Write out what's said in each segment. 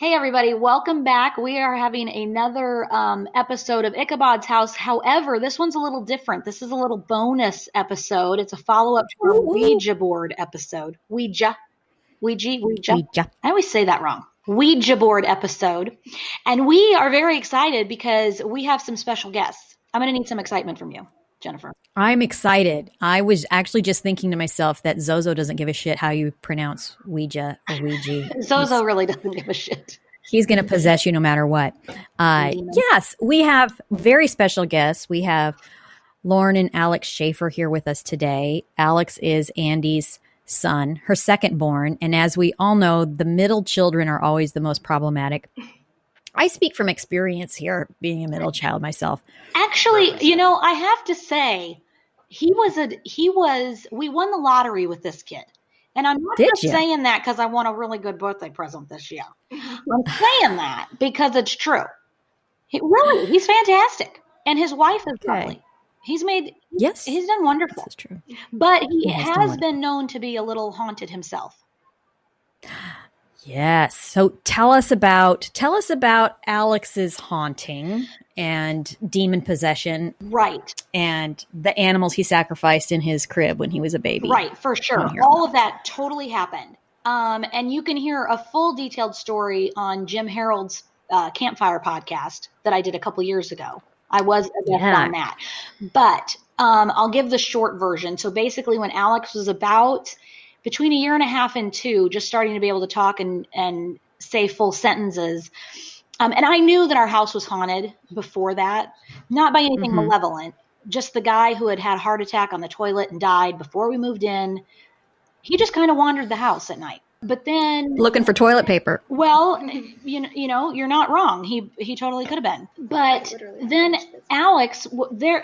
Hey, everybody, welcome back. We are having another episode of Ichabod's House. However, this one's a little different. This is a little bonus episode. It's a follow up to our Ouija board episode. Ouija. Ouija. I always say that wrong. Ouija board episode. And we are very excited because we have some special guests. I'm going to need some excitement from you, Jennifer. I'm excited. I was actually just thinking to myself that Zozo doesn't give a shit how you pronounce Ouija or Ouija. Zozo really doesn't give a shit. He's going to possess you no matter what. Yes, we have very special guests. We have Lauren and Alex Schaefer here with us today. Alex is Andy's son, her second born. And as we all know, the middle children are always the most problematic. I speak from experience here, being a middle child myself. Actually, I have to say, we won the lottery with this kid. And I'm not just saying that because I want a really good birthday present this year. I'm saying that because it's true. He's fantastic. And his wife is lovely. He's done wonderful. This is true. But he has been known to be a little haunted himself. Yes. So tell us about Alex's haunting and demon possession. Right. And the animals he sacrificed in his crib when he was a baby. Right, for sure. All of that totally happened. And you can hear a full detailed story on Jim Harold's Campfire podcast that I did a couple years ago. I was a guest on that. But I'll give the short version. So basically when Alex was about between a year and a half and 2, just starting to be able to talk and say full sentences. And I knew that our house was haunted before that, not by anything malevolent, just the guy who had a heart attack on the toilet and died before we moved in. He just kind of wandered the house at night. But then looking for toilet paper. Well, you're not wrong. He totally could have been. But then Alex,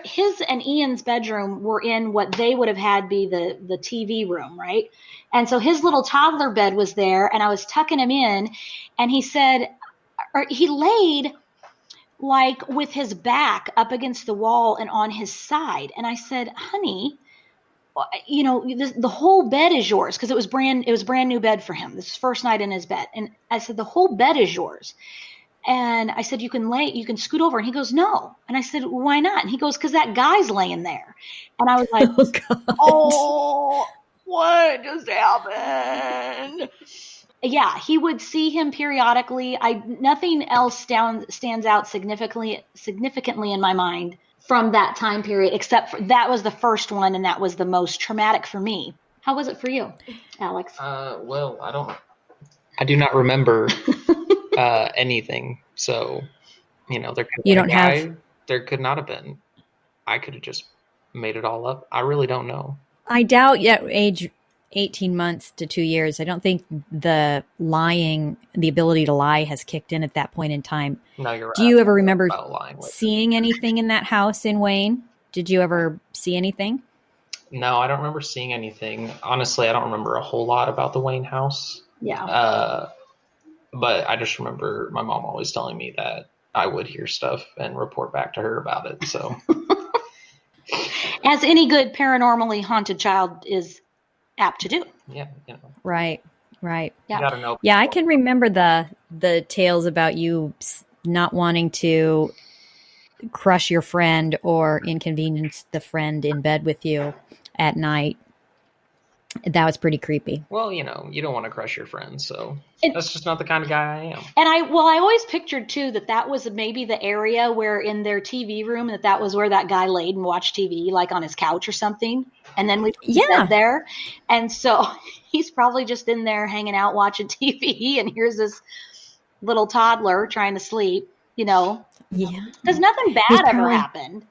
his and Ian's bedroom were in what they would have had be the TV room, right? And so his little toddler bed was there, and I was tucking him in, and he said, or he laid like with his back up against the wall and on his side, and I said, honey, the whole bed is yours, because it was brand new bed for him. This is first night in his bed. And I said, the whole bed is yours. And I said, you can scoot over. And he goes, no. And I said, why not? And he goes, because that guy's laying there. And I was like, oh, what just happened? Yeah, he would see him periodically. Nothing else stands out significantly in my mind from that time period, except for that was the first one, and that was the most traumatic for me. How was it for you, Alex? Well, I do not remember anything. So, there could not have been. I could have just made it all up. I really don't know. I doubt yet age 18 months to 2 years. I don't think the ability to lie has kicked in at that point in time. No, you're right. Do you ever remember seeing anything in that house in Wayne? Did you ever see anything? No, I don't remember seeing anything. Honestly, I don't remember a whole lot about the Wayne house. Yeah. But I just remember my mom always telling me that I would hear stuff and report back to her about it. So, as any good paranormally haunted child is apt to do. Yeah. Right. Yeah. You gotta know. Yeah, I can remember the tales about you not wanting to crush your friend or inconvenience the friend in bed with you at night. That was pretty creepy. Well, you don't want to crush your friends, so that's just not the kind of guy I am. And I always pictured too that was maybe the area where in their TV room that was where that guy laid and watched TV, like on his couch or something. And then we sat there, and so he's probably just in there hanging out watching TV, and here's this little toddler trying to sleep. Yeah, because nothing bad ever happened.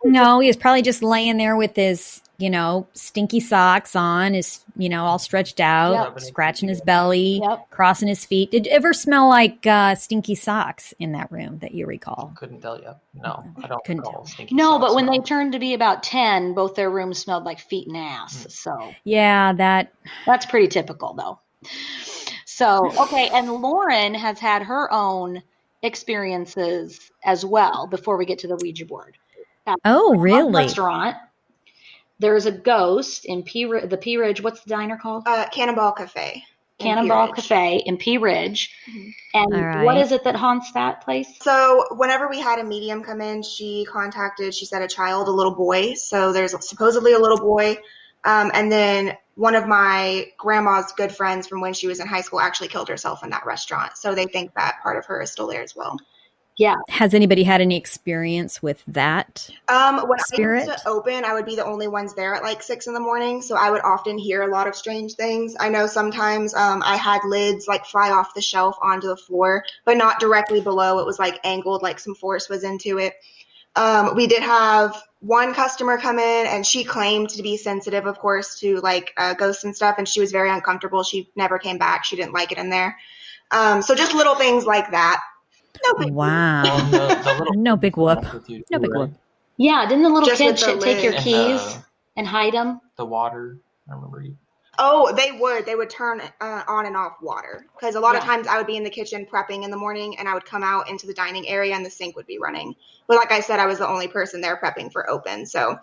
No, he was probably just laying there with his, stinky socks on, his, all stretched out, scratching his belly, crossing his feet. Did it ever smell like stinky socks in that room that you recall? Couldn't tell you. No, I don't recall stinky No, socks. but when they turned to be about 10, both their rooms smelled like feet and ass. So yeah, that's pretty typical though. So, okay. And Lauren has had her own experiences as well before we get to the Ouija board. Oh, really? Restaurant. There's a ghost in the P Ridge. What's the diner called? Cannonball Cafe. Cannonball Cafe in Pea Ridge. Mm-hmm. And what is it that haunts that place? So whenever we had a medium come in, she said a child, a little boy. So there's supposedly a little boy. And then one of my grandma's good friends from when she was in high school actually killed herself in that restaurant. So they think that part of her is still there as well. Yeah. Has anybody had any experience with that? When spirit? I used to open, I would be the only ones there at like 6 a.m. So I would often hear a lot of strange things. I know sometimes I had lids like fly off the shelf onto the floor, but not directly below. It was like angled, like some force was into it. We did have one customer come in, and she claimed to be sensitive, of course, to like ghosts and stuff. And she was very uncomfortable. She never came back. She didn't like it in there. So just little things like that. No big wow. No big whoop. No big whoop. Yeah, didn't the little Just kid with the take your lid. keys and hide them? The water, I remember you. Oh, they would turn on and off water, because a lot of times I would be in the kitchen prepping in the morning, and I would come out into the dining area and the sink would be running. But like I said, I was the only person there prepping for open, so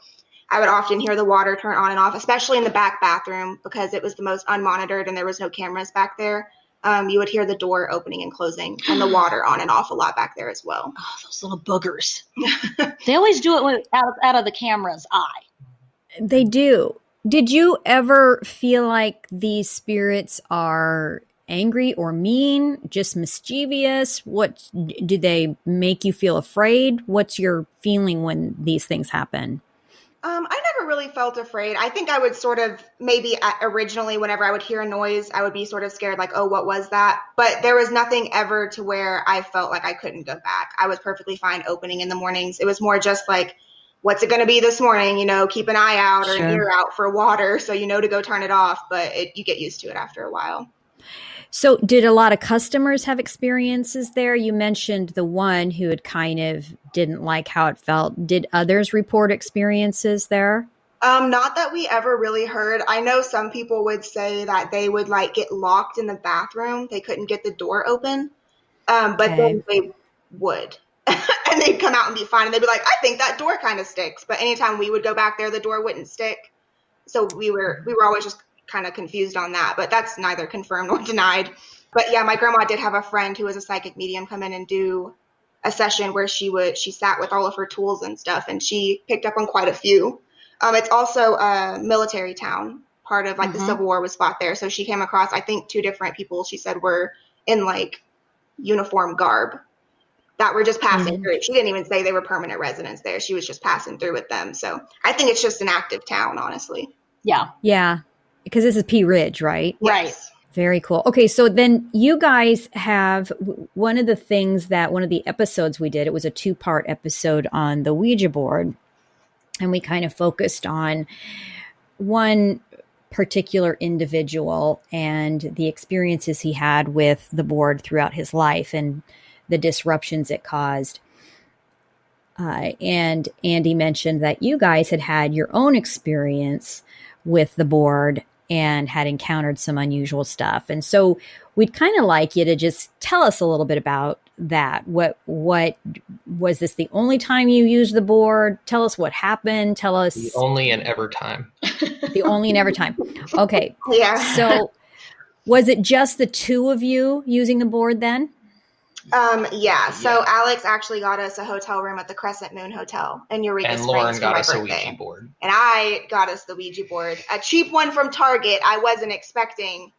I would often hear the water turn on and off, especially in the back bathroom, because it was the most unmonitored and there was no cameras back there. You would hear the door opening and closing and the water on and off a lot back there as well. Oh, those little boogers. They always do it out of the camera's eye. They do. Did you ever feel like these spirits are angry or mean, just mischievous? What do they make you feel afraid? What's your feeling when these things happen? I never really felt afraid. I think I would sort of maybe originally whenever I would hear a noise, I would be sort of scared, like, oh, what was that? But there was nothing ever to where I felt like I couldn't go back. I was perfectly fine opening in the mornings. It was more just like, what's it going to be this morning? You know, keep an eye out or an ear out for water so you know to go turn it off. But you get used to it after a while. So did a lot of customers have experiences there? You mentioned the one who had kind of didn't like how it felt. Did others report experiences there? Not that we ever really heard. I know some people would say that they would like get locked in the bathroom. They couldn't get the door open. But then they would. And they'd come out and be fine. And they'd be like, I think that door kind of sticks. But anytime we would go back there, the door wouldn't stick. So we were always just kind of confused on that, but that's neither confirmed nor denied. But yeah, my grandma did have a friend who was a psychic medium come in and do a session where she sat with all of her tools and stuff, and she picked up on quite a few. It's also a military town. Part of like the Civil War was fought there. So she came across, I think, 2 different people she said were in like uniform garb that were just passing through. She didn't even say they were permanent residents there. She was just passing through with them. So I think it's just an active town, honestly. Yeah. Yeah. Because this is Pea Ridge, right? Right. Very cool. Okay, so then you guys have one of the episodes we did, it was a 2-part episode on the Ouija board. And we kind of focused on one particular individual and the experiences he had with the board throughout his life and the disruptions it caused. And Andy mentioned that you guys had your own experience with the board and had encountered some unusual stuff. And so we'd kind of like you to just tell us a little bit about that. What was this the only time you used the board? Tell us what happened. Tell us. The only and ever time. The only and ever time. Okay. Yeah. So was it just the 2 of you using the board then? Yeah. So Alex actually got us a hotel room at the Crescent Moon Hotel in Eureka and Springs Lauren got for my us birthday. a Ouija board. And I got us the Ouija board, a cheap one from Target. I wasn't expecting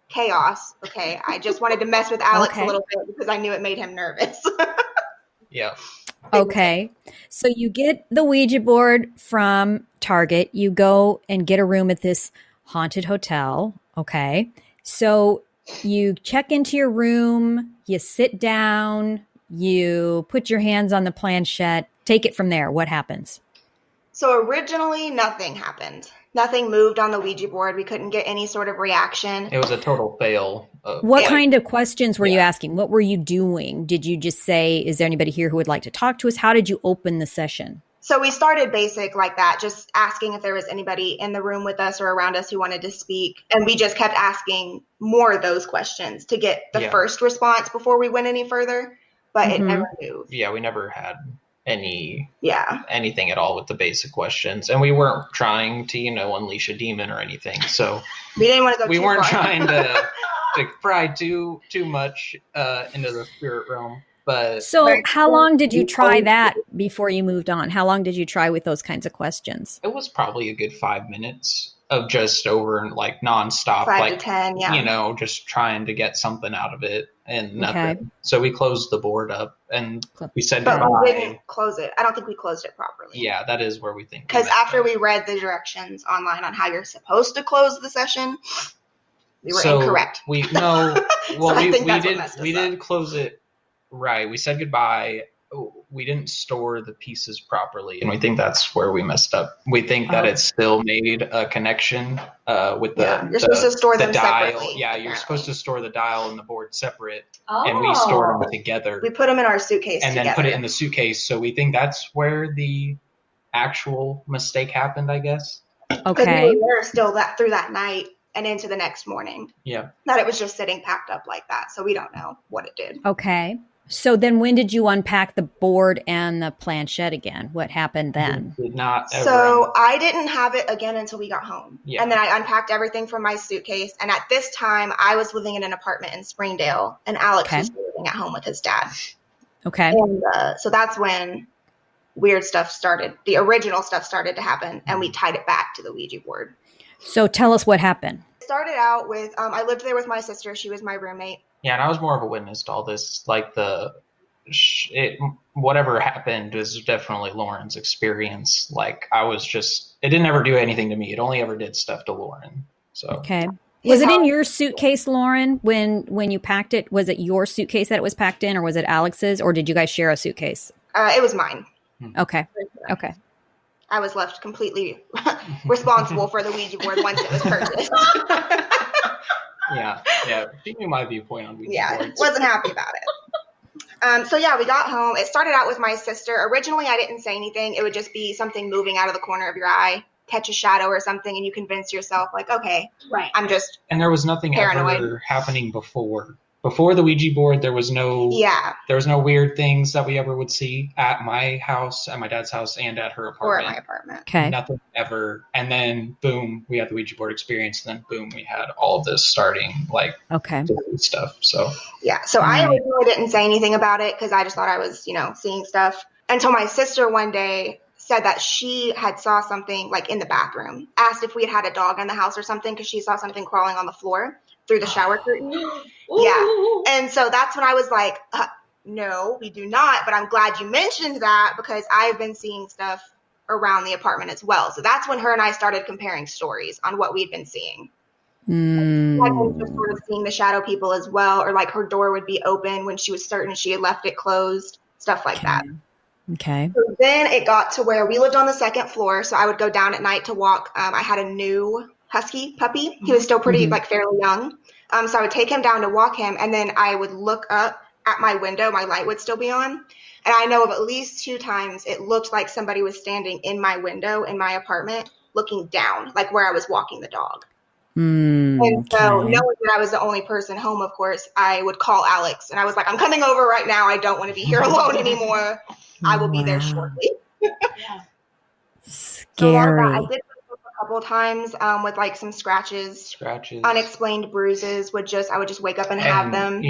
chaos. Okay. I just wanted to mess with Alex a little bit because I knew it made him nervous. Yeah. Okay. So you get the Ouija board from Target. You go and get a room at this haunted hotel. Okay. So you check into your room, you sit down, you put your hands on the planchette, take it from there. What happens? So originally nothing happened. Nothing moved on the Ouija board. We couldn't get any sort of reaction. It was a total fail. What kind of questions were you asking? What were you doing? Did you just say, is there anybody here who would like to talk to us? How did you open the session? So we started basic like that, just asking if there was anybody in the room with us or around us who wanted to speak. And we just kept asking more of those questions to get the first response before we went any further, but it never moved. Yeah, we never had anything at all with the basic questions. And we weren't trying to, unleash a demon or anything. So we didn't want to go we too weren't far. trying to pry too much into the spirit realm. But so how long did you try that before you moved on? How long did you try with those kinds of questions? it was probably a good 5 minutes of just over like nonstop, 5 to 10, yeah. Just trying to get something out of it and nothing. Okay. So we closed the board up and we said But goodbye. we didn't close it. I don't think we closed it properly. Yeah, that is where we think. Because after we read the directions online on how you're supposed to close the session, we were incorrect. We did close it right. We said goodbye. We didn't store the pieces properly, and we think that's where we messed up. We think that it still made a connection with you're supposed to store them dial. Separately. Yeah, you're supposed to store the dial and the board separate, and we stored them together. We put them in our suitcase and then put it in the suitcase. So we think that's where the actual mistake happened, I guess. Okay. We were still through that night and into the next morning. Yeah. That it was just sitting packed up like that. So we don't know what it did. Okay. So then when did you unpack the board and the planchette again? What happened then? We did not ever. So I didn't have it again until we got home. Yeah. And then I unpacked everything from my suitcase. And at this time, I was living in an apartment in Springdale, and Alex was living at home with his dad. Okay. And so that's when weird stuff started. The original stuff started to happen, and we tied it back to the Ouija board. So tell us what happened. It started out with, I lived there with my sister. She was my roommate. Yeah, and I was more of a witness to all this. Like whatever happened was definitely Lauren's experience. Like it didn't ever do anything to me. It only ever did stuff to Lauren. So okay. Was it in your suitcase, Lauren, when you packed it? Was it your suitcase that it was packed in, or was it Alex's, or did you guys share a suitcase? It was mine. Okay. Okay. I was left completely responsible for the Ouija board once it was purchased. Yeah. She knew my viewpoint on Ouija boards. Wasn't happy about it. So we got home. It started out with my sister. Originally, I didn't say anything. It would just be something moving out of the corner of your eye, catch a shadow or something, and you convince yourself, like, okay, right, I'm just And there was nothing paranoid. ever happening before. Before the Ouija board, there was no weird things that we ever would see at my house, at my dad's house, and at her apartment. Or at my apartment. Okay. Nothing ever. And then, boom, we had the Ouija board experience. And then, boom, we had all of this starting, stuff. So, yeah. So I originally didn't say anything about it because I just thought I was, seeing stuff. Until my sister one day said that she had saw something, like, in the bathroom. Asked if we had a dog in the house or something because she saw something crawling on the floor through the shower curtain. Yeah. And so that's when I was like, no, we do not. But I'm glad you mentioned that because I've been seeing stuff around the apartment as well. So that's when her and I started comparing stories on what we'd been seeing. Like just sort of seeing the shadow people as well, or like her door would be open when she was certain she had left it closed, stuff like that. Okay. So then it got to where we lived on the second floor. So I would go down at night to walk. I had a new husky puppy. He was still pretty, fairly young. So I would take him down to walk him, and then I would look up at my window. My light would still be on. And I know of at least 2 times it looked like somebody was standing in my window in my apartment looking down, like where I was walking the dog. And so knowing that I was the only person home, of course, I would call Alex, and I was like, I'm coming over right now. I don't want to be here alone anymore. I will be there shortly. Scary. So I did a couple times with like some scratches, unexplained bruises. I would just wake up and have them.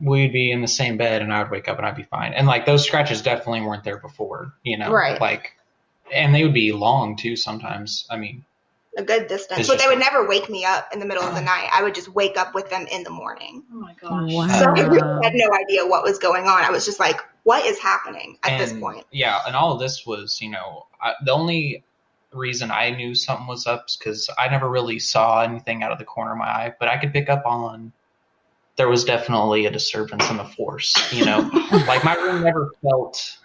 We'd be in the same bed, and I would wake up and I'd be fine. And like those scratches definitely weren't there before. Right? Like, and they would be long too sometimes. I mean, a good distance, but they would never wake me up in the middle of the night. I would just wake up with them in the morning. Oh my gosh. Wow. So I really had no idea what was going on. I was just like, what is happening at this point? Yeah. And all of this was, the only reason I knew something was up is because I never really saw anything out of the corner of my eye, but I could pick up on there was definitely a disturbance in the force, like my room never felt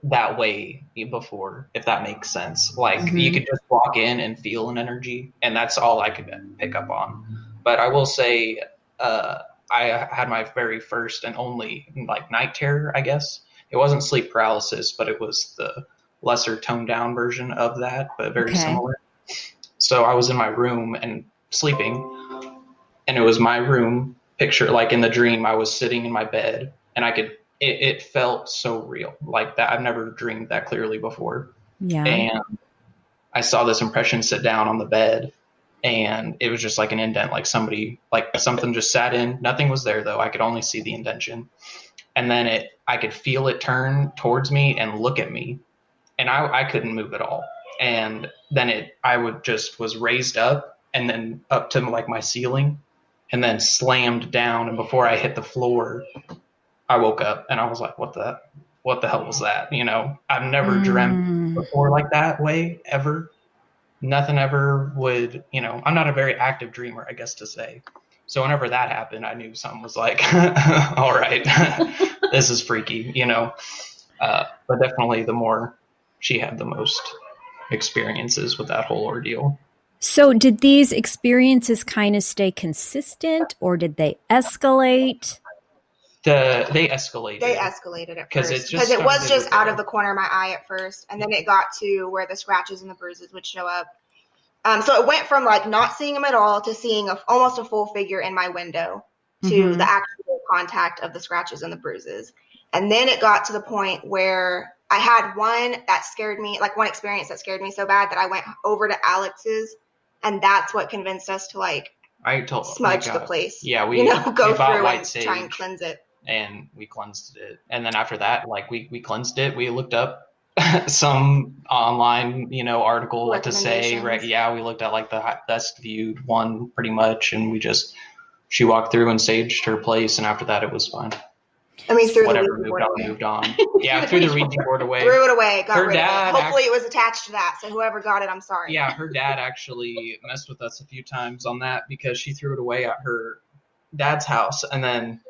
that way before, if that makes sense. Like you could just walk in and feel an energy, and that's all I could pick up on. But I will say, I had my very first and only night terror, I guess. It wasn't sleep paralysis, but it was the lesser toned down version of that, but very similar. So I was in my room and sleeping, and it was my room picture. Like in the dream, I was sitting in my bed, and I could it felt so real, like that. I've never dreamed that clearly before. Yeah. And I saw this impression sit down on the bed, and it was just like an indent, like something just sat in. Nothing was there though. I could only see the indentation. And then I could feel it turn towards me and look at me, and I couldn't move at all. And then was raised up and then up to like my ceiling and then slammed down. And before I hit the floor, I woke up and I was like, what the hell was that? I've never dreamt before like that way ever. Nothing ever would, I'm not a very active dreamer, I guess to say. So whenever that happened, I knew something was like, all right, this is freaky, but definitely she had the most experiences with that whole ordeal. So did these experiences kind of stay consistent, or did they escalate? They escalated. They escalated at first because it was just out of the corner of my eye at first, and then it got to where the scratches and the bruises would show up. So it went from like not seeing them at all to seeing almost a full figure in my window to the actual contact of the scratches and the bruises. And then it got to the point where I had one experience that scared me so bad that I went over to Alex's, and that's what convinced us to smudge the place. Yeah, go through and try and cleanse it. And we cleansed it. And then after that, we cleansed it. We looked up some online, article to say, right? Yeah, we looked at the best viewed one pretty much. And she walked through and saged her place. And after that, it was fine. I mean, moved on. Yeah, threw the Ouija board away. Threw it away. Got rid of it. Hopefully it was attached to that. So whoever got it, I'm sorry. Yeah, her dad actually messed with us a few times on that because she threw it away at her dad's house. And then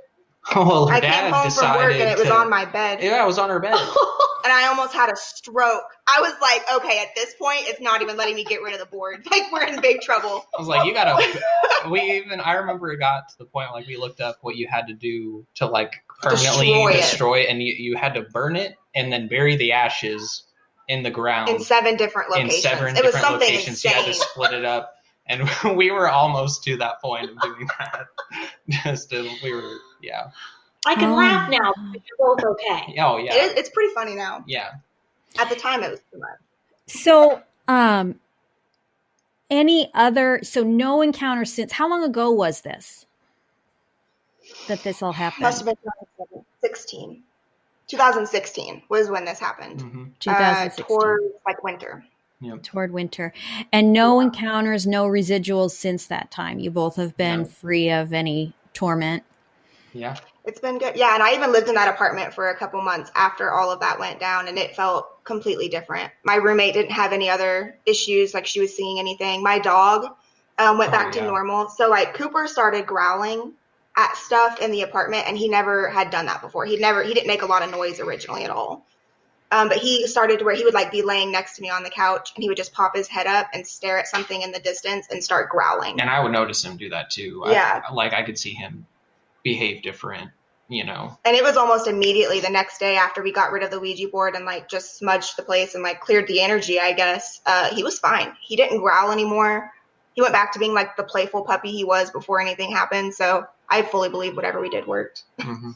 I came home from work and it was on my bed. Yeah, it was on her bed. And I almost had a stroke. I was like, okay, at this point, it's not even letting me get rid of the board. We're in big trouble. I was like, you gotta. I remember it got to the point we looked up what you had to do to permanently destroy it, and you had to burn it and then bury the ashes in the ground in 7 different locations. It was something insane. You had to split it up, and we were almost to that point of doing that. Yeah. I can laugh now because you're both okay. Oh, yeah. It's pretty funny now. Yeah. At the time, it was too much. So, no encounter since, how long ago was this? That this all happened? Must have been 2016. 2016 was when this happened. Mm-hmm. 2016. Toward winter. Yep. Toward winter. And no encounters, no residuals since that time. You both have been free of any torment. Yeah. It's been good. Yeah, and I even lived in that apartment for a couple months after all of that went down, and it felt completely different. My roommate didn't have any other issues, she was seeing anything. My dog went back to normal. So, Cooper started growling at stuff in the apartment, and he never had done that before. He didn't make a lot of noise originally at all. But he started to where he would be laying next to me on the couch, and he would just pop his head up and stare at something in the distance and start growling. And I would notice him do that too. Yeah. I could see him behave different, And it was almost immediately the next day after we got rid of the Ouija board and just smudged the place and cleared the energy, I guess. He was fine. He didn't growl anymore. He went back to being the playful puppy he was before anything happened. So I fully believe whatever we did worked. Mm-hmm.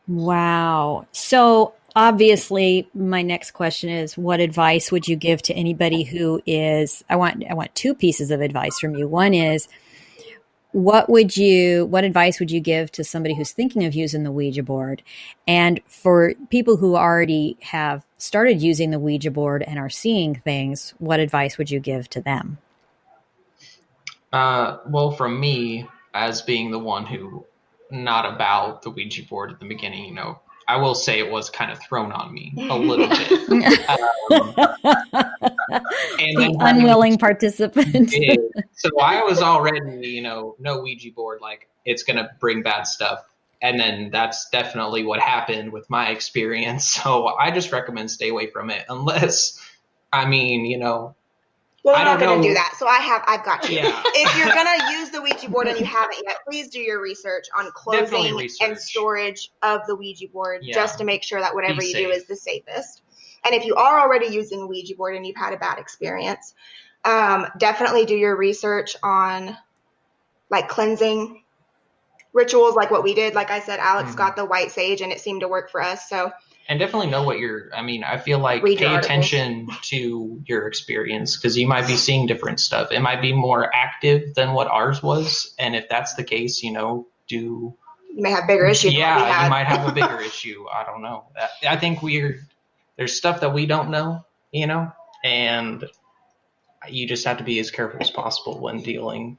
Wow. So obviously my next question is, what advice would you give to anybody who is, I want 2 pieces of advice from you. One is, what advice would you give to somebody who's thinking of using the Ouija board? And for people who already have started using the Ouija board and are seeing things, what advice would you give to them? Well, from me, as being the one who not about the Ouija board at the beginning, I will say it was kind of thrown on me a little bit. And the unwilling participant. So I was already, no Ouija board, it's going to bring bad stuff. And then that's definitely what happened with my experience. So I just recommend stay away from it unless, Well, we're not going to do that. So I've got you. Yeah. If you're going to use the Ouija board and you haven't yet, please do your research on closing and storage of the Ouija board just to make sure that whatever you do is the safest. And if you are already using a Ouija board and you've had a bad experience, definitely do your research on cleansing rituals like what we did. Like I said, Alex got the white sage and it seemed to work for us. So. And definitely know what I feel like pay attention to your experience, because you might be seeing different stuff. It might be more active than what ours was. And if that's the case, you may have bigger issues. Yeah, you might have a bigger issue. I don't know. I think there's stuff that we don't know, and you just have to be as careful as possible when dealing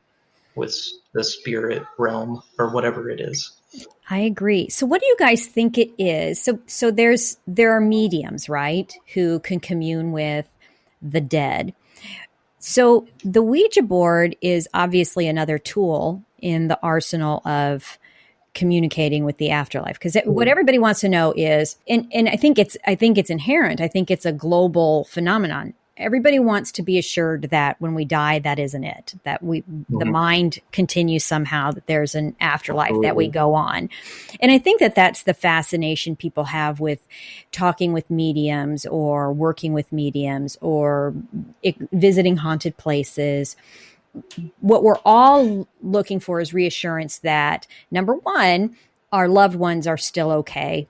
with the spirit realm or whatever it is. I agree. So what do you guys think it is? So there are mediums, right, who can commune with the dead. So the Ouija board is obviously another tool in the arsenal of communicating with the afterlife, because what everybody wants to know is, and I think it's inherent. I think it's a global phenomenon. Everybody wants to be assured that when we die, that isn't it, that the mind continues somehow, that there's an afterlife, that we go on. And I think that that's the fascination people have with talking with mediums or working with mediums or visiting haunted places. What we're all looking for is reassurance that, number one, our loved ones are still okay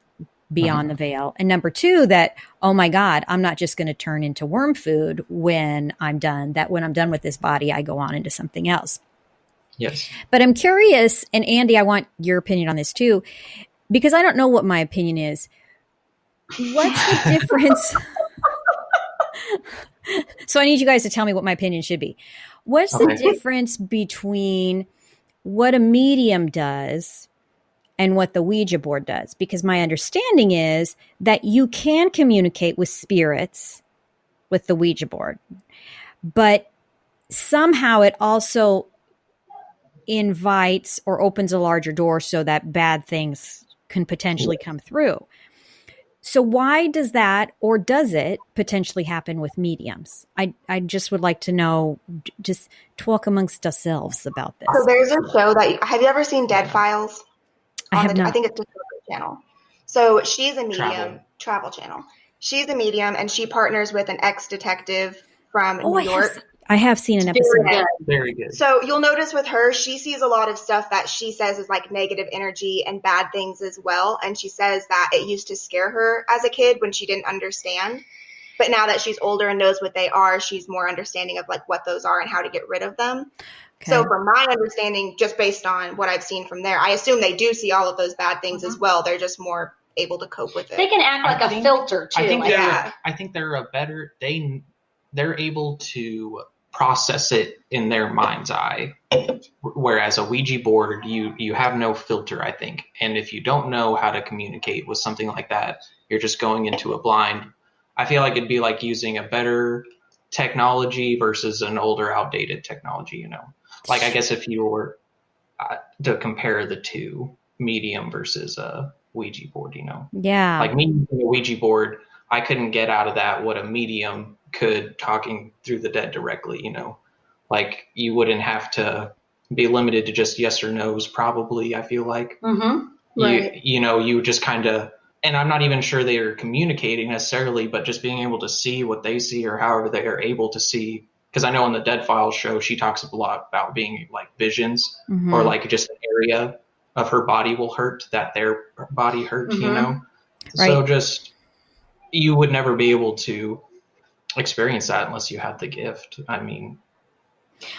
beyond the veil. And number two, that, oh my God, I'm not just going to turn into worm food when I'm done, that when I'm done with this body, I go on into something else. Yes. But I'm curious, and Andy, I want your opinion on this too, because I don't know what my opinion is. What's the difference? So I need you guys to tell me what my opinion should be. What's the difference between what a medium does and what the Ouija board does? Because my understanding is that you can communicate with spirits with the Ouija board, but somehow it also invites or opens a larger door so that bad things can potentially come through. So why does that, or does it potentially happen with mediums? I just would like to know, just talk amongst ourselves about this. So there's a show that, have you ever seen Dead Files? I have not. I think it's Discovery Channel. So she's a medium, Travel Channel. She's a medium and she partners with an ex-detective from New York. I have seen an episode. Very good. So you'll notice with her, she sees a lot of stuff that she says is like negative energy and bad things as well. And she says that it used to scare her as a kid when she didn't understand. But now that she's older and knows what they are, she's more understanding of like what those are and how to get rid of them. Okay. So from my understanding, just based on what I've seen from there, I assume they do see all of those bad things as well. They're just more able to cope with it. They can act like a filter too. I think they're able to process it in their mind's eye, whereas a Ouija board, you have no filter, I think. And if you don't know how to communicate with something like that, you're just going into a blind. I feel like it'd be like using a better technology versus an older, outdated technology, Like, I guess if you were to compare the two, medium versus a Ouija board, Yeah. Like me using a Ouija board, I couldn't get out of that what a medium could, talking through the dead directly, Like, you wouldn't have to be limited to just yes or no's, probably, I feel like. Right. You just kind of, and I'm not even sure they are communicating necessarily, but just being able to see what they see or however they are able to see. Because I know on the Dead Files show, she talks a lot about being like visions or like just an area of her body will hurt, that their body hurt, Right. So just, you would never be able to experience that unless you had the gift. I mean,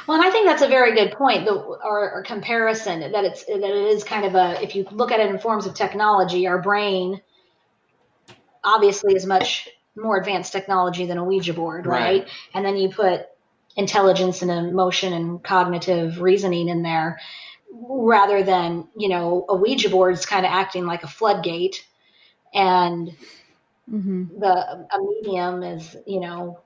well, and I think that's a very good point, or comparison, that it is kind of if you look at it in forms of technology, our brain obviously is much more advanced technology than a Ouija board, right? And then you put intelligence and emotion and cognitive reasoning in there, rather than, a Ouija board is kind of acting like a floodgate, and a medium is,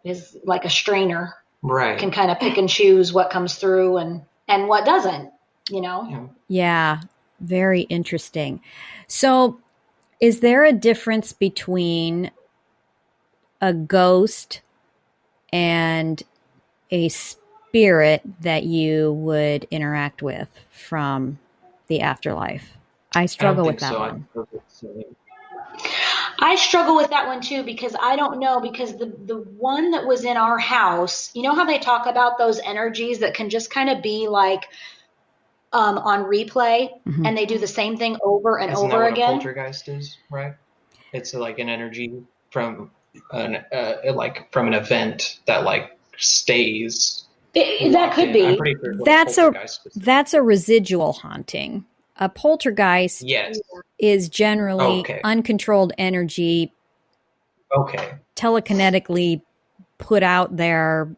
is like a strainer. Right. Can kind of pick and choose what comes through and what doesn't, Yeah. Very interesting. So is there a difference between a ghost and a spirit that you would interact with from the afterlife? I struggle with that one. I struggle with that one too, because I don't know, because the one that was in our house, how they talk about those energies that can just kind of be like on replay, Mhm. and they do the same thing over and Isn't that over what again. a poltergeist is, right? It's like an energy from an event that like stays. That could be. I'm pretty sure what a poltergeist is. That's a residual haunting. A poltergeist Yes. is generally Okay. uncontrolled energy Okay. telekinetically put out there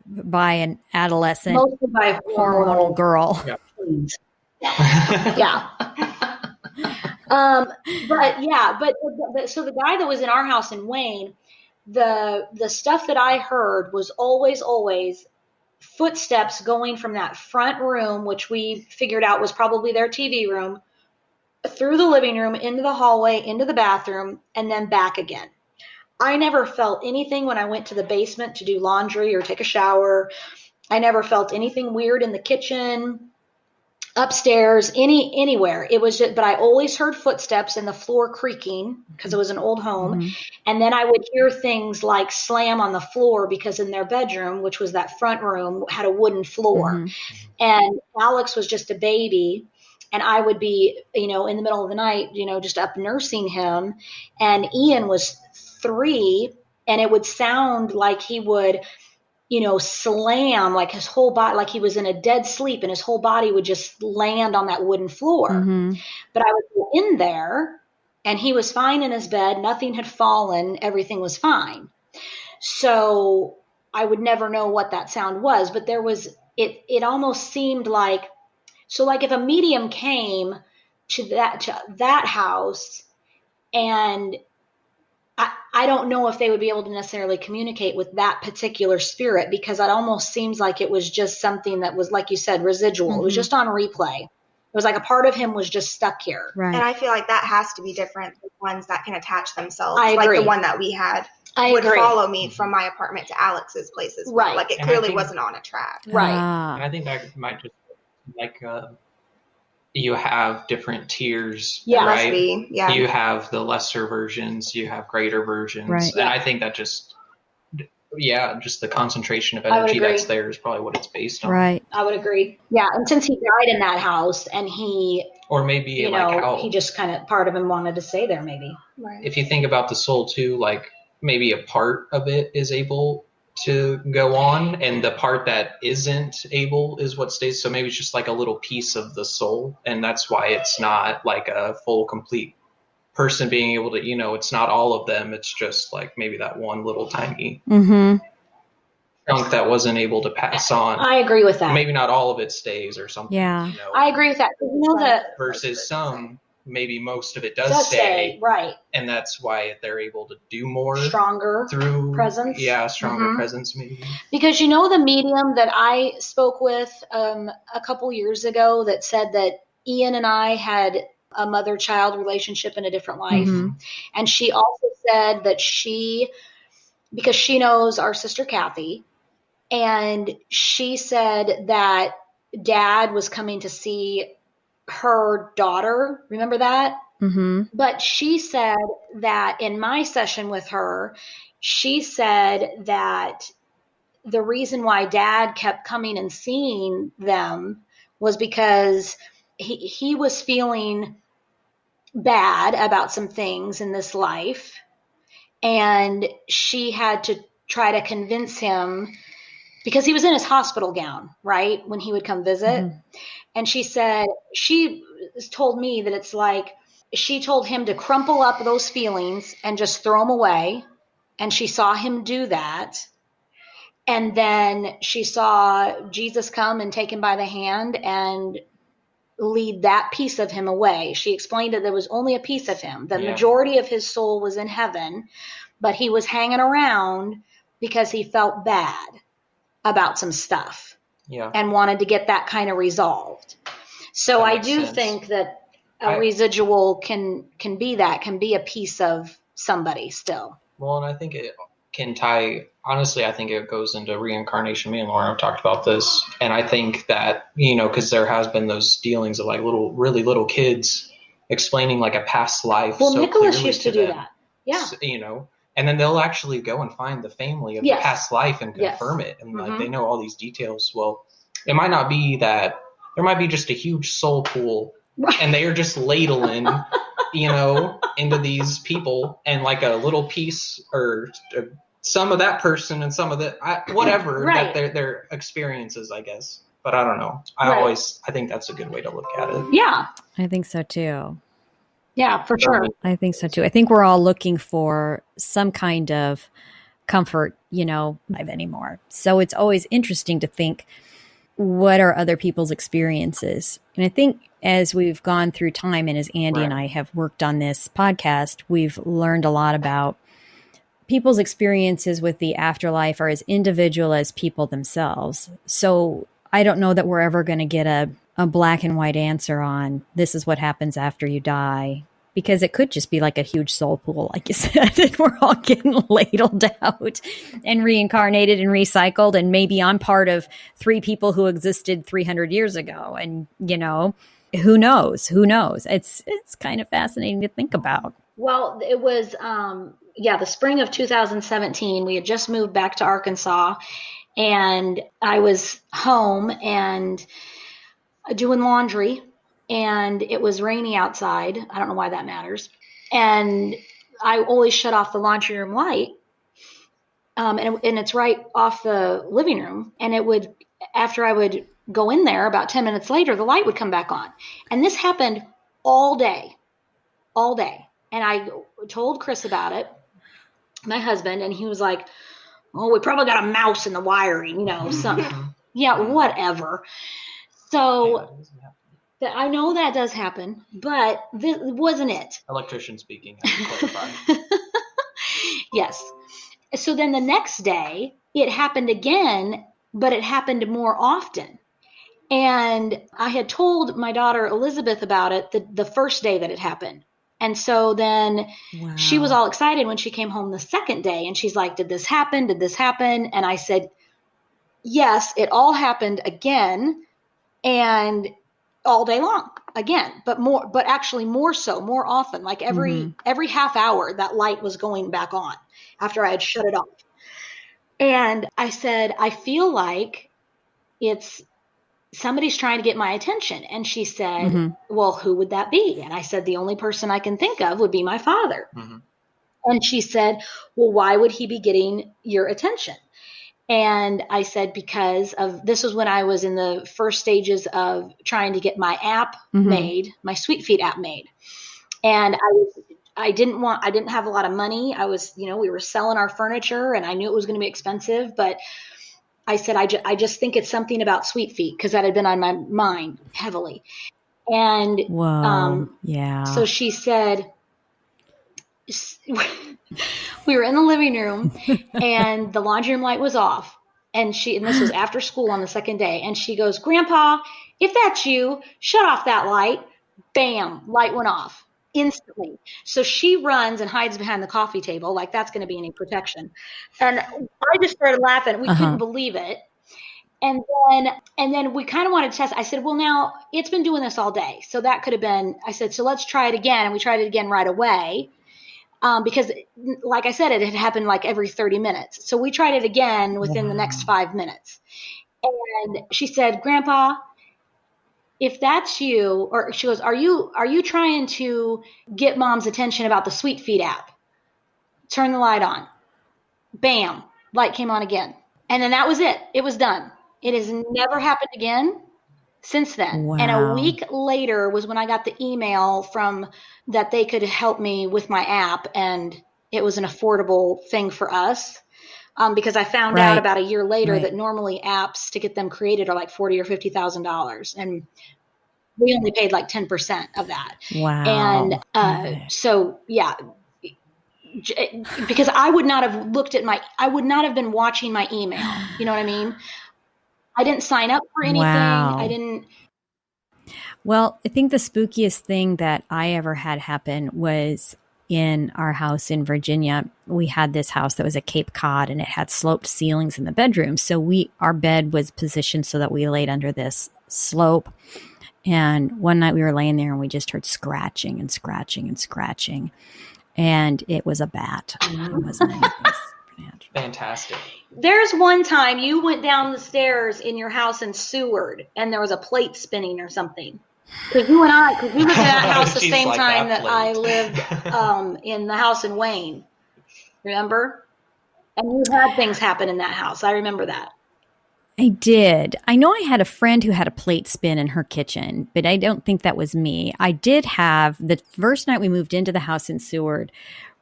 by an adolescent Mostly by hormonal girl. Yeah. Yeah. But so the guy that was in our house in Wayne, the stuff that I heard was always footsteps going from that front room, which we figured out was probably their TV room, through the living room, into the hallway, into the bathroom, and then back again. I never felt anything when I went to the basement to do laundry or take a shower. I never felt anything weird in the kitchen, upstairs, anywhere. It was just, but I always heard footsteps and the floor creaking because it was an old home. Mhm. And then I would hear things like slam on the floor because in their bedroom, which was that front room, had a wooden floor. Mhm. And Alex was just a baby. And I would be, in the middle of the night, just up nursing him. And Ian was 3, and it would sound like he would, slam, like his whole body, like he was in a dead sleep and his whole body would just land on that wooden floor. Mhm. But I would go in there and he was fine in his bed. Nothing had fallen. Everything was fine. So I would never know what that sound was, but it almost seemed like, so like if a medium came to that house, and I don't know if they would be able to necessarily communicate with that particular spirit, because it almost seems like it was just something that was, like you said, residual. Mm-hmm. It was just on replay. It was like a part of him was just stuck here. Right. And I feel like that has to be different than ones that can attach themselves. I agree. Like the one that we had would follow me from my apartment to Alex's place as well. Right. Like it And clearly wasn't on a track. Right. And I think that might just like you have different tiers, Yeah. right? Must be. Yeah. You have the lesser versions, you have greater versions, Right. and I think that just the concentration of energy that's there is probably what it's based on. Right. I would agree. Yeah, and since he died in that house, and he, Or maybe he just kind of, part of him wanted to stay there, maybe. Right. If you think about the soul too, like maybe a part of it is able to go on, and the part that isn't able is what stays. So maybe it's just like a little piece of the soul, and that's why it's not like a full, complete person being able to, it's not all of them. It's just like maybe that one little tiny Mm-hmm. chunk that wasn't able to pass on. I agree with that. Maybe not all of it stays or something. Yeah. I agree with that. Versus some, maybe most of it does stay. Right. And that's why they're able to do more Stronger through presence. Yeah, stronger Mhm. presence maybe. Because the medium that I spoke with a couple years ago that said that Ian and I had a mother-child relationship in a different life. Mm-hmm. And she also said that because she knows our sister Kathy, and she said that Dad was coming to see her daughter. Remember that? Mm-hmm. But she said that in my session with her, she said that the reason why Dad kept coming and seeing them was because he was feeling bad about some things in this life, and she had to try to convince him, because he was in his hospital gown, right, when he would come visit. Mm-hmm. And she said, she told me that it's like, she told him to crumple up those feelings and just throw them away. And she saw him do that. And then she saw Jesus come and take him by the hand and lead that piece of him away. She explained that there was only a piece of him. The majority of his soul was in heaven, but he was hanging around because he felt bad about some stuff. Yeah. And wanted to get that kind of resolved. So I do sense. think that a residual can be a piece of somebody still. Well, and I think it can tie, honestly, I think it goes into reincarnation. Me and Lauren have talked about this. And I think that, because there has been those dealings of like really little kids explaining like a past life. Well, so Nicholas used to do that. Yeah. And then they'll actually go and find the family of the past life and confirm it. And like they know all these details. Well, it might not be that there might be just a huge soul pool, and they are just ladling, into these people, and like a little piece or some of that person and some of whatever that their experiences, I guess. But I don't know. I think that's a good way to look at it. Yeah. I think so too. Yeah, for sure. I think so too. I think we're all looking for some kind of comfort, live anymore. So it's always interesting to think, what are other people's experiences? And I think as we've gone through time, and as Andy and I have worked on this podcast, we've learned a lot about people's experiences with the afterlife are as individual as people themselves. So I don't know that we're ever going to get a black and white answer on this is what happens after you die, because it could just be like a huge soul pool, like you said, and we're all getting ladled out and reincarnated and recycled. And maybe I'm part of 3 people who existed 300 years ago. And, who knows? It's kind of fascinating to think about. Well, it was, the spring of 2017. We had just moved back to Arkansas, and I was home and doing laundry, and it was rainy outside. I don't know why that matters. And I always shut off the laundry room light. And it's right off the living room. And after I would go in there, about 10 minutes later, the light would come back on. And this happened all day. And I told Chris about it, my husband, and he was like, oh, we probably got a mouse in the wiring, something. Yeah, whatever. So I know that does happen, but this wasn't it. Electrician speaking, I can clarify. Yes. So then the next day, it happened again, but it happened more often. And I had told my daughter Elizabeth about it the first day that it happened. And so then she was all excited when she came home the second day, and she's like, did this happen? And I said, yes, it all happened again, and all day long again, but actually more often, like every half hour that light was going back on after I had shut it off. And I said, I feel like somebody's trying to get my attention. And she said, well, who would that be? And I said, the only person I can think of would be my father. And she said, well, why would he be getting your attention? And I said, because this was when I was in the first stages of trying to get my app made, my SweetFeet app made. And I didn't have a lot of money. I was, we were selling our furniture, and I knew it was going to be expensive, but I said, I just think it's something about SweetFeet, because that had been on my mind heavily. And so she said, we were in the living room, and the laundry room light was off. And this was after school on the second day. And she goes, Grandpa, if that's you, shut off that light. Bam, light went off instantly. So she runs and hides behind the coffee table, like that's going to be any protection. And I just started laughing. We couldn't believe it. And then we kind of wanted to test. I said, well, now it's been doing this all day. So that could have been, I said, so let's try it again. And we tried it again right away. Because like I said, it had happened like every 30 minutes. So we tried it again within the next 5 minutes. And she said, Grandpa, if that's you, or she goes, are you trying to get Mom's attention about the SweetFeet app? Turn the light on. Bam, light came on again. And then that was it. It was done. It has never happened again since then. Wow. And a week later was when I got the email from that they could help me with my app, and it was an affordable thing for us. Because I found out about a year later that normally apps to get them created are like $40,000 or $50,000, and we only paid like 10% of that. Wow. And so yeah, because I would not have I would not have been watching my email. You know what I mean? I didn't sign up for anything. Wow. I didn't. Well, I think the spookiest thing that I ever had happen was in our house in Virginia. We had this house that was at Cape Cod, and it had sloped ceilings in the bedroom. So our bed was positioned so that we laid under this slope. And one night we were laying there and we just heard scratching and scratching and scratching. And it was a bat. It wasn't anything. Supernatural. Fantastic. There's one time you went down the stairs in your house in Seward, and there was a plate spinning or something. Because we lived in that house the same Like time that that I plate. lived in the house in Wayne. Remember? And you had things happen in that house. I remember that. I did. I know I had a friend who had a plate spin in her kitchen, but I don't think that was me. I did have, the first night we moved into the house in Seward,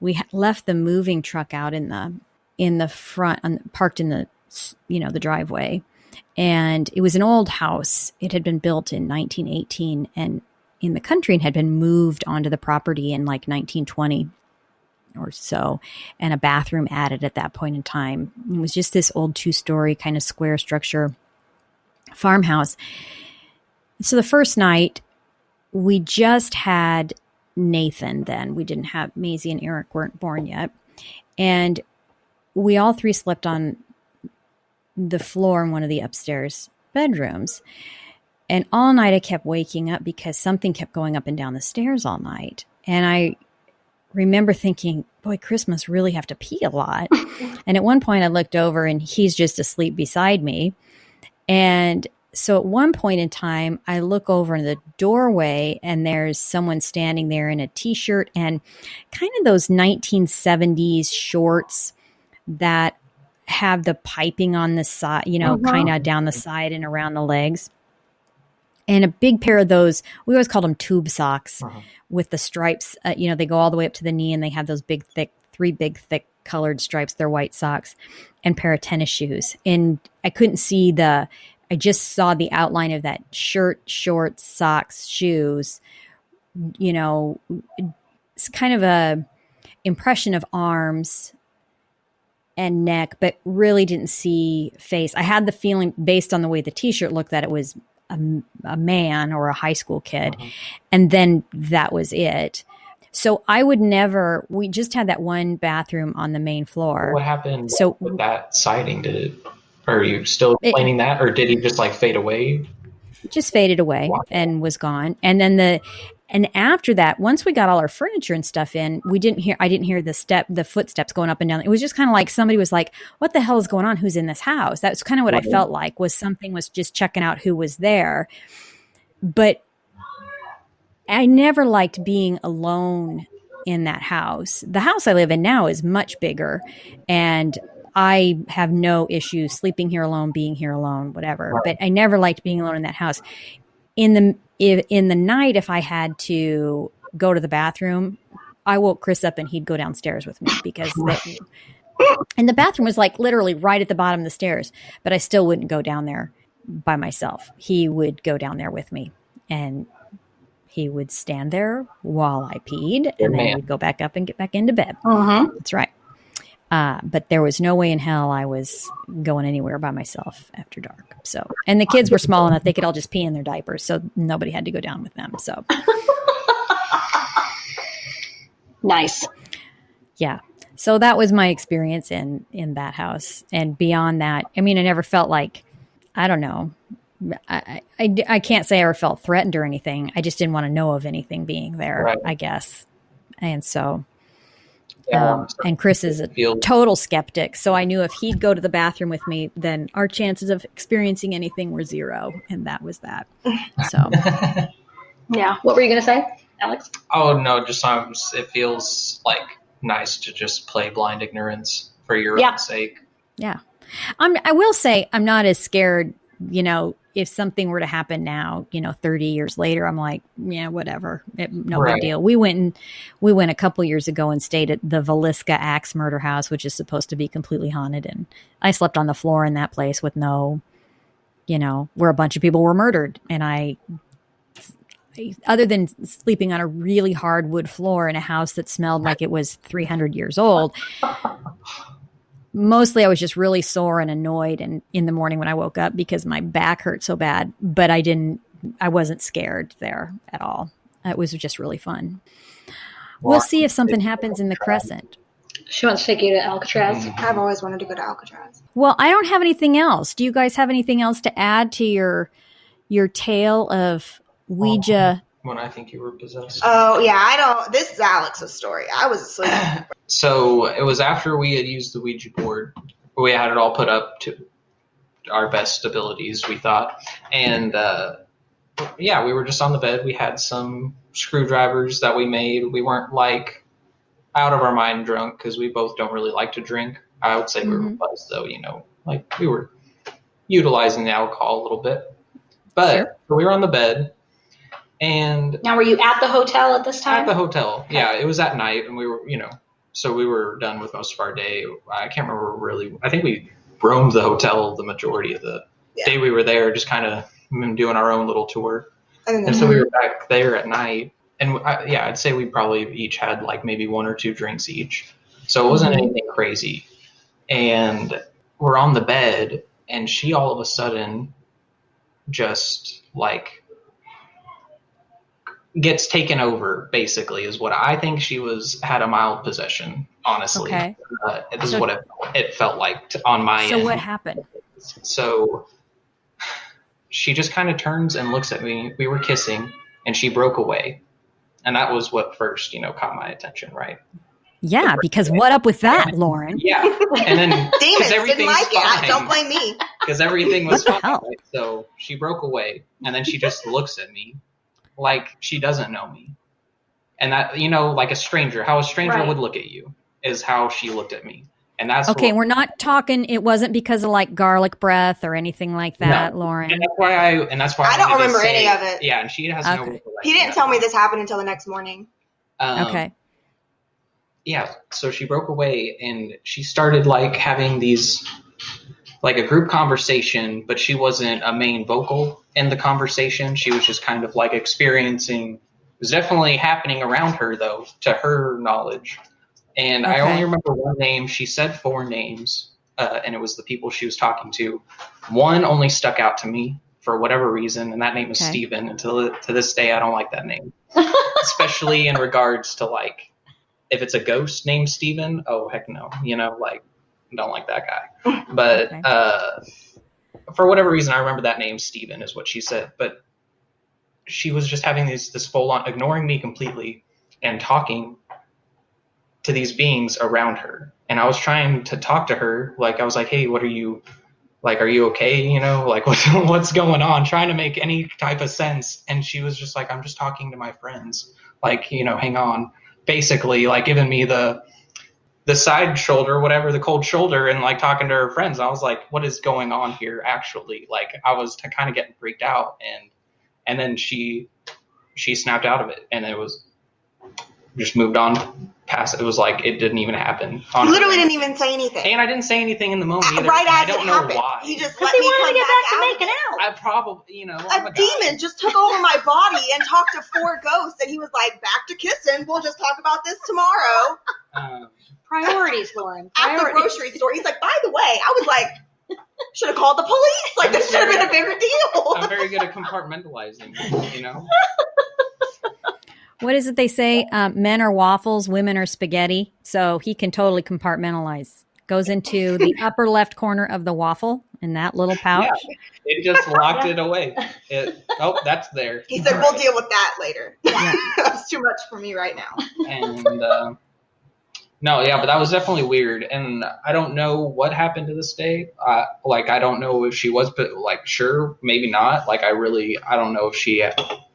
we left the moving truck out in the front, parked in the the driveway. And it was an old house. It had been built in 1918 and in the country and had been moved onto the property in like 1920 or so, and a bathroom added at that point in time. It was just this old 2-story kind of square structure farmhouse. So the first night we just had Nathan then. We didn't have Maisie and Eric weren't born yet. And we all three slept on the floor in one of the upstairs bedrooms. And all night I kept waking up because something kept going up and down the stairs all night. And I remember thinking, boy, Chris must really have to pee a lot. And at one point I looked over and he's just asleep beside me. And so at one point in time, I look over in the doorway and there's someone standing there in a t-shirt and kind of those 1970s shorts that have the piping on the side, kind of down the side and around the legs. And a big pair of those, we always called them tube socks with the stripes. They go all the way up to the knee and they have those three big, thick colored stripes. They're white socks and pair of tennis shoes. And I couldn't see I just saw the outline of that shirt, shorts, socks, shoes. It's kind of a impression of arms and neck, but really didn't see face. I had the feeling based on the way the t-shirt looked that it was a man or a high school kid. And then that was it. So we just had that one bathroom on the main floor. What happened with that siding? Are you still explaining that, or did he just like fade away? Just faded away and was gone. And then and after that, once we got all our furniture and stuff in, I didn't hear the footsteps going up and down. It was just kind of like somebody was like, what the hell is going on? Who's in this house? That's kind of what I felt like, was something was just checking out who was there. But I never liked being alone in that house. The house I live in now is much bigger, and I have no issue sleeping here alone, being here alone, whatever. But I never liked being alone in that house. In the night, if I had to go to the bathroom, I woke Chris up and he'd go downstairs with me and the bathroom was like literally right at the bottom of the stairs, but I still wouldn't go down there by myself. He would go down there with me and he would stand there while I peed and then we'd go back up and get back into bed. That's right. But there was no way in hell I was going anywhere by myself after dark. So, and the kids were small enough, they could all just pee in their diapers. So nobody had to go down with them. So nice. Yeah. So that was my experience in that house. And beyond that, I mean, I never felt like, I don't know. I can't say I ever felt threatened or anything. I just didn't want to know of anything being there, right. I guess. And so, and Chris is a total skeptic. So I knew if he'd go to the bathroom with me, then our chances of experiencing anything were zero. And that was that. So, yeah. What were you going to say, Alex? Oh, no, just it feels like nice to just play blind ignorance for your own sake. Yeah. I will say I'm not as scared, if something were to happen now, 30 years later, I'm like, yeah, whatever. No big deal. We went a couple years ago and stayed at the Villisca Axe Murder House, which is supposed to be completely haunted. And I slept on the floor in that place with where a bunch of people were murdered. And other than sleeping on a really hard wood floor in a house that smelled like it was 300 years old, mostly I was just really sore and annoyed and in the morning when I woke up because my back hurt so bad, but I wasn't scared there at all. It was just really fun. We'll see if something happens in the Crescent. She wants to take you to Alcatraz. I've always wanted to go to Alcatraz. Well, I don't have anything else. Do you guys have anything else to add to your tale of Ouija? When I think you were possessed. Oh, yeah, I don't. This is Alex's story. I was asleep. So it was after we had used the Ouija board. We had it all put up to our best abilities, we thought. And yeah, we were just on the bed. We had some screwdrivers that we made. We weren't like out of our mind drunk because we both don't really like to drink. I would say we were buzzed though, like we were utilizing the alcohol a little bit. But we were on the bed. And now, were you at the hotel at this time? At the hotel, okay. Yeah. It was at night, and we were, so we were done with most of our day. I can't remember really. I think we roamed the hotel the majority of the day we were there, just kind of doing our own little tour. And so we were back there at night. And I'd say we probably each had like maybe 1 or 2 drinks each. So it wasn't anything crazy. And we're on the bed, and she all of a sudden just like gets taken over, basically, is what I think. She had a mild possession, honestly. Okay. This is what it felt like on my end. So what happened? So she just kind of turns and looks at me. We were kissing, and she broke away. And that was what first, caught my attention, right? Yeah, because what up with that, Lauren? Yeah. And then Demons didn't like it. Don't blame me. Because everything was fine. Hell? Right? So she broke away, and then she just looks at me like she doesn't know me. And that, like a stranger, how a stranger would look at you is how she looked at me. And that's okay. We're not talking. It wasn't because of like garlic breath or anything like that, Lauren. And that's why I don't remember any of it. Yeah, and she has no recollection. He didn't tell me this happened until the next morning. Okay. Yeah, so she broke away, and she started like having these like a group conversation, but she wasn't a main vocal in the conversation. She was just kind of like experiencing. It was definitely happening around her, though, to her knowledge. And I only remember one name. She said 4 names, and it was the people she was talking to. One only stuck out to me for whatever reason, and that name was Steven. And to this day, I don't like that name, especially in regards to like if it's a ghost named Steven. Oh heck no, like don't like that guy. But for whatever reason, I remember that name Steven is what she said. But she was just having this full on ignoring me completely and talking to these beings around her. And I was trying to talk to her. Like, I was like, hey, what are you, like, are you okay? Like what's going on? Trying to make any type of sense. And she was just like, I'm just talking to my friends. Like, hang on. Basically, like giving me the side shoulder, whatever, the cold shoulder, and like talking to her friends. I was like, what is going on here? Actually, like I was kind of getting freaked out. And then she snapped out of it, and it was just moved on past. It was like it didn't even happen. You literally didn't even say anything. And I didn't say anything in the moment either. Right as I don't it know happened. why. He just because let he me wanted come to get back to out. making out. I probably, I'm a demon just took over my body and talked to 4 ghosts, and he was like, back to kissing. We'll just talk about this tomorrow. Priorities, Lauren. At the grocery store. He's like, by the way, I was like, should have called the police. Like, this should have been a bigger deal. I'm very good at compartmentalizing, What is it they say? Men are waffles, women are spaghetti. So he can totally compartmentalize. Goes into the upper left corner of the waffle in that little pouch. Yeah, it just locked it away. That's there. He said, we'll deal with that later. Yeah. That's too much for me right now. And but that was definitely weird. And I don't know what happened to this day. I don't know if she was, but like, sure, maybe not. Like, I don't know if she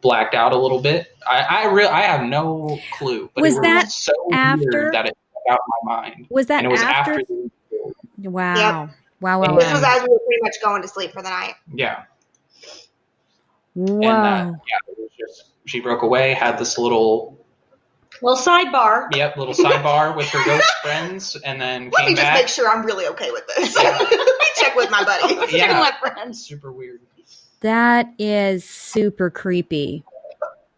blacked out a little bit. I have no clue. But was it that was so after weird that it stuck out in my mind? Was that and it was after? Wow. Yep. Wow. This was as we were pretty much going to sleep for the night. Yeah. Whoa. And it was just, she broke away, had this little sidebar. Yep, little sidebar with her ghost friends, and then Let came me just back. make sure I'm really okay with this. Let me check with my buddy. Check with my friends. Super weird. That is super creepy.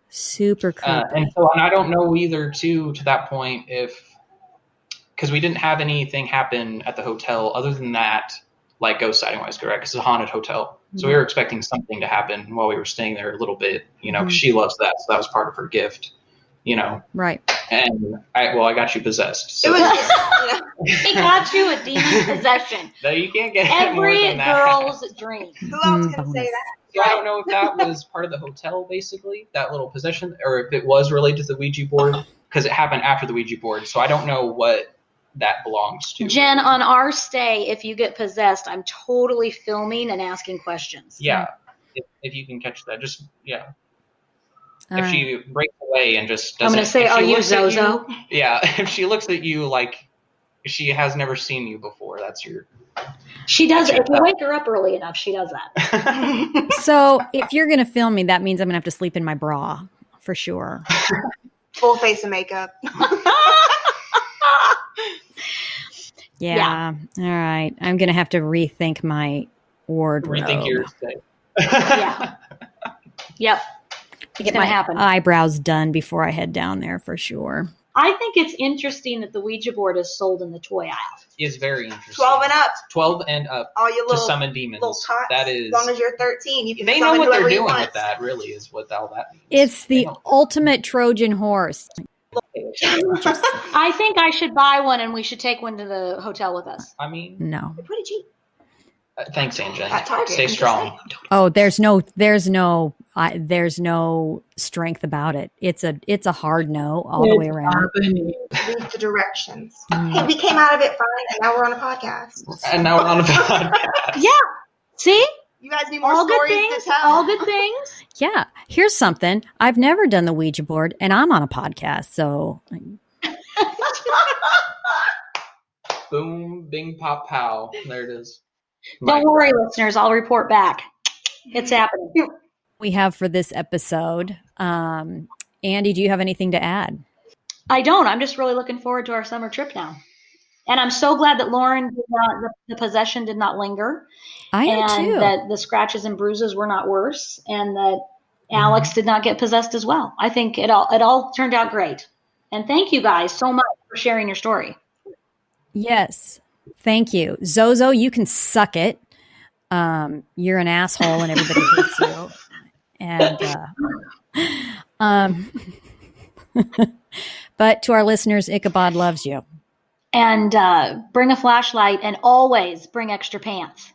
Super creepy. And I don't know either, too, to that point, because we didn't have anything happen at the hotel other than that, like ghost sighting wise, correct? Because it's a haunted hotel. So we were expecting something to happen while we were staying there a little bit, because she loves that. So that was part of her gift, Right. And I got you possessed. So It was just, He got you a demon possession. No, you can't get more Every than that. girl's dream. who else can bonus. say that? So I don't know if that was part of the hotel, basically, that little possession, or if it was related to the Ouija board. because it happened after the Ouija board. So I don't know what that belongs to. Jen, on our stay, if you get possessed, I'm totally filming and asking questions. Yeah. If you can catch that, just, yeah. All if right. she breaks away and just doesn't. I'm going to say, if she are you looks at Zozo? Yeah. If she looks at you like she has never seen you before, that's your. She does. If you wake her up early enough, she does that. So if you're going to film me, that means I'm going to have to sleep in my bra for sure. Full face of makeup. Yeah. All right. I'm going to have to rethink my wardrobe. Rethink your stay. Yeah. Yep. To get gonna my happen. eyebrows done before I head down there for sure. I think it's interesting that the Ouija board is sold in the toy aisle. Is very interesting. 12 and up. 12 and up. All you to little, summon demons. little tots. That is. As long as you're 13, you can They know summon what whoever they're you doing want. with that. Really, is what all that means. It's the ultimate Trojan horse. I think I should buy one and we should take one to the hotel with us. I mean, No. Pretty cheap. Thanks, Anjan. At Target, Stay I'm just strong. saying. Oh, there's no strength about it. It's a hard no all the way around. Read the directions. Hey, we came out of it fine, and now we're on a podcast. And now we're on a podcast. Yeah. See? You guys need more All good stories things. to tell. All good things. Yeah. Here's something. I've never done the Ouija board and I'm on a podcast. So Boom, bing, pop, pow. There it is. Don't worry, listeners. I'll report back. It's happening. we have for this episode. Andy, do you have anything to add? I don't. I'm just really looking forward to our summer trip now. And I'm so glad that Lauren did not, the possession did not linger. I am and too. that the scratches and bruises were not worse, and that Alex did not get possessed as well. I think it all turned out great. And thank you guys so much for sharing your story. Yes. Thank you. Zozo, you can suck it. You're an asshole and everybody hates you. And but to our listeners, Ichabod loves you. And bring a flashlight and always bring extra pants.